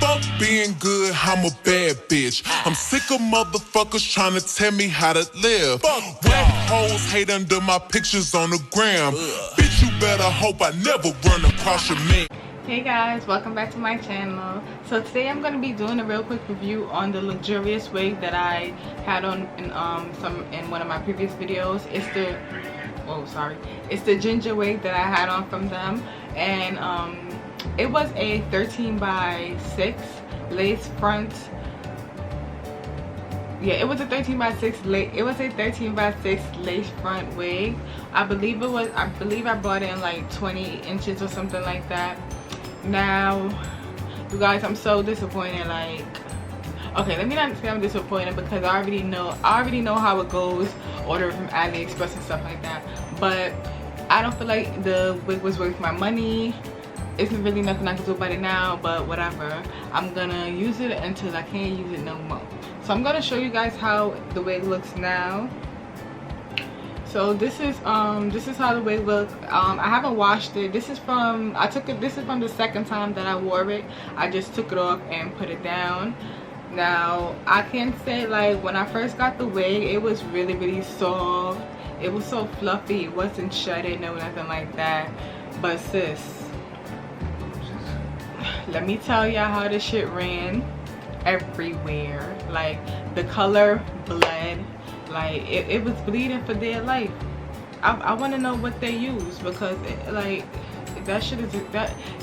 Fuck being good, I'm a bad bitch. I'm sick of motherfuckers trying to tell me how to live. Whack hoes hate under my pictures on the gram. Bitch, you better hope I never run across your man. Hey guys, welcome back to my channel. So today I'm going to be doing a real quick review on the luxurious wig that I had on in one of my previous videos. It's the ginger wig that I had on from them, and it was a 13x6 lace front. Yeah, it was a 13x6 lace front wig. I believe I bought it in like 20 inches or something like that. Now, you guys, I'm so disappointed. Like, okay, let me not say I'm disappointed because I already know how it goes. Order from AliExpress and stuff like that. But I don't feel like the wig was worth my money. It's really nothing I can do about it now, but whatever. I'm gonna use it until I can't use it no more. So I'm gonna show you guys how the wig looks now. So this is how the wig looks. I haven't washed it. This is from the second time that I wore it. I just took it off and put it down. Now I can say, like, when I first got the wig, it was really soft. It was so fluffy. It wasn't shredded, no nothing like that. But sis, let me tell y'all how this shit ran everywhere. Like, the color bled. Like, it was bleeding for dear life. I want to know what they use, because that shit is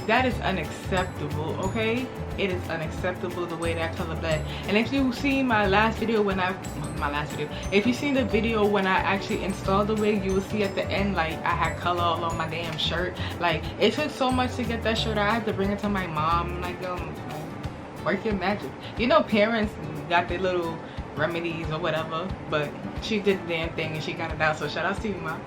that is unacceptable. Okay, it is unacceptable the way that color bled. And if you see my last video if you see the video when I actually installed the wig, you will see at the end, like, I had color all on my damn shirt. Like, it took so much to get that shirt. I had to bring it to my mom. Like, work your magic. You know, parents got their little remedies or whatever, but she did the damn thing and she got it out. So shout out to you, mom.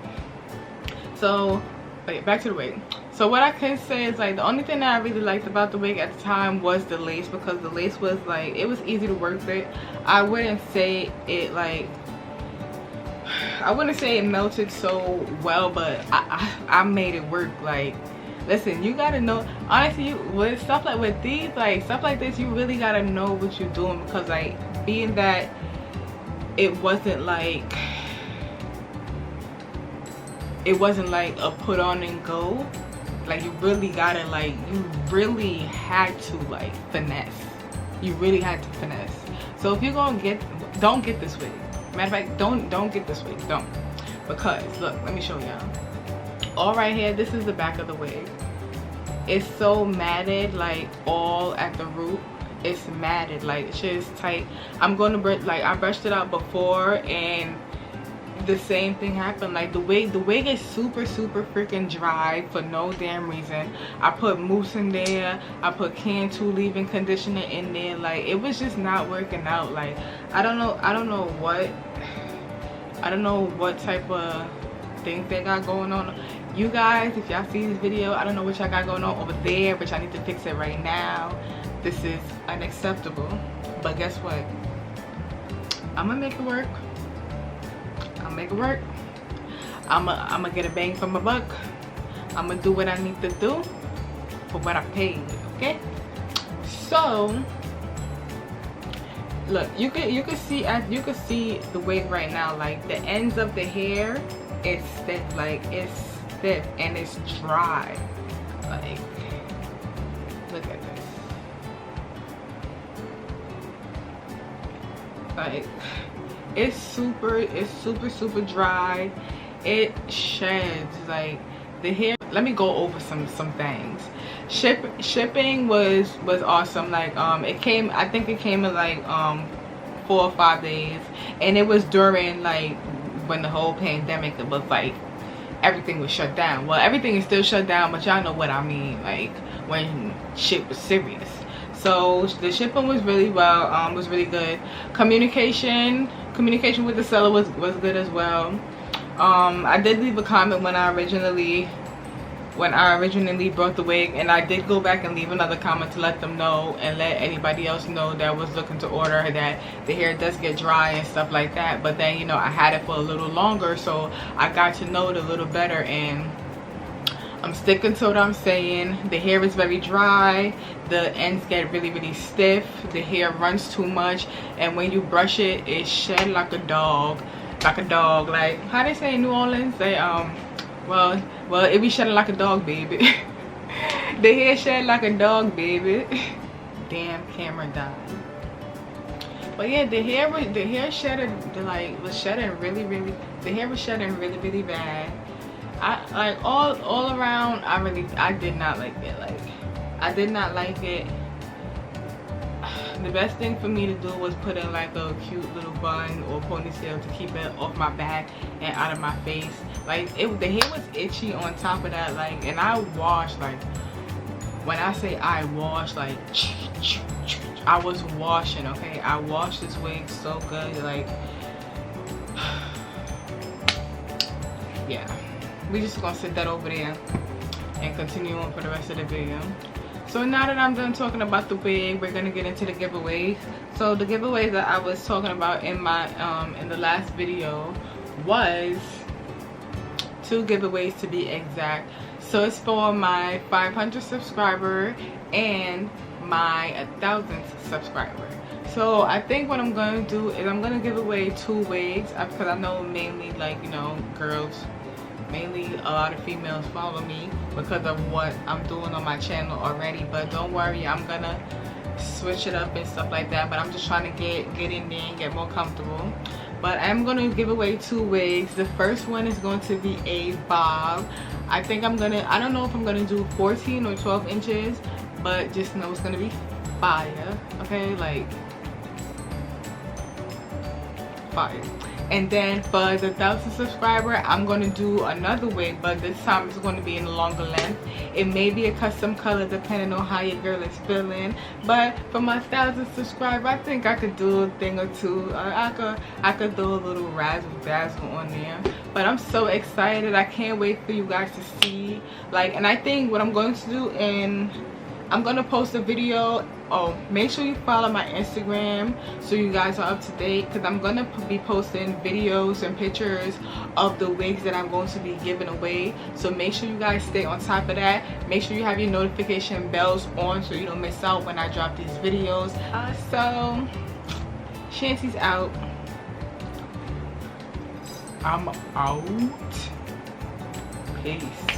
So back to the wig. So what I can say is, like, the only thing that I really liked about the wig at the time was the lace, because the lace was, like, it was easy to work with. I wouldn't say it melted so well, but I made it work. Like, listen, you gotta know, honestly, with stuff like this, you really gotta know what you're doing, because, like, being that it wasn't like a put on and go, like, you really gotta, like, you really had to, like, finesse. You really had to finesse. So if you're gonna don't get this wig. Matter of fact, don't get this wig. Don't. Because look, let me show y'all. All right here, this is the back of the wig. It's so matted, like, all at the root. It's matted, like, shit is tight. I'm gonna I brushed it out before, and the same thing happened. Like, the wig is super freaking dry for no damn reason. I put mousse in there, I put Chantyy leave-in conditioner in there. Like, it was just not working out. Like, I don't know what type of things they got going on. You guys, if y'all see this video, I don't know what y'all got going on over there, but y'all need to fix it right now. This is unacceptable. But guess what? I'm gonna make it work. I'll make it work. I'm gonna get a bang for my buck. I'm gonna do what I need to do for what I paid. Okay? So look, you can see the wig right now. Like, the ends of the hair, it's stiff. Like, it's stiff and it's dry. Like, look at this. Like, it's super dry. It sheds. Like, the hair, let me go over some things. Shipping was awesome. Like, I think it came in like 4 or 5 days, and it was during, like, when the whole pandemic, it was like everything was shut down. Well, everything is still shut down, but y'all know what I mean, like, when shit was serious. So the shipping was really really good. Communication with the seller was good as well. I did leave a comment when I originally brought the wig, and I did go back and leave another comment to let them know and let anybody else know that was looking to order that the hair does get dry and stuff like that. But then, you know, I had it for a little longer, so I got to know it a little better, and I'm sticking to what I'm saying. The hair is very dry, the ends get really stiff, the hair runs too much, and when you brush it, it shed like a dog. Like how they say in New Orleans, they well it be shedding like a dog, baby. The hair shed like a dog, baby. Damn, camera died. But yeah, the hair shedding, was shedding really, the hair was shedding really bad. I like all around, I did not like it. Like I did not like it. The best thing for me to do was put in like a cute little bun or ponytail to keep it off my back and out of my face. Like the hair was itchy on top of that, like, and I washed, like, when I say I washed, like, I was washing, okay? I washed this wig so good, like, yeah. We just gonna sit that over there and continue on for the rest of the video. So now that I'm done talking about the wig, we're gonna get into the giveaways. So the giveaways that I was talking about in my in the last video was 2 giveaways to be exact. So it's for my 500 subscriber and my 1000th subscriber. So I think what I'm gonna do is I'm gonna give away 2 wigs because I know mainly, like, you know, girls, mainly a lot of females follow me because of what I'm doing on my channel already. But don't worry, I'm gonna switch it up and stuff like that. But I'm just trying to get in there and get more comfortable. But I'm going to give away 2 wigs. The first one is going to be a bob. I think I don't know if I'm going to do 14 or 12 inches, but just know it's going to be fire. Okay, like fire. And then for the 1000th subscriber, I'm going to do another wig, but this time it's going to be in a longer length. It may be a custom color depending on how your girl is feeling. But for my 1000th subscriber, I think I could do a thing or two. I could do a little razzle dazzle on there. But I'm so excited. I can't wait for you guys to see. Like, and I think what I'm going to do, and I'm going to post a video. Oh, make sure you follow my Instagram so you guys are up to date, because I'm going to be posting videos and pictures of the wigs that I'm going to be giving away. So make sure you guys stay on top of that. Make sure you have your notification bells on so you don't miss out when I drop these videos. So Chanty's out. I'm out. Peace.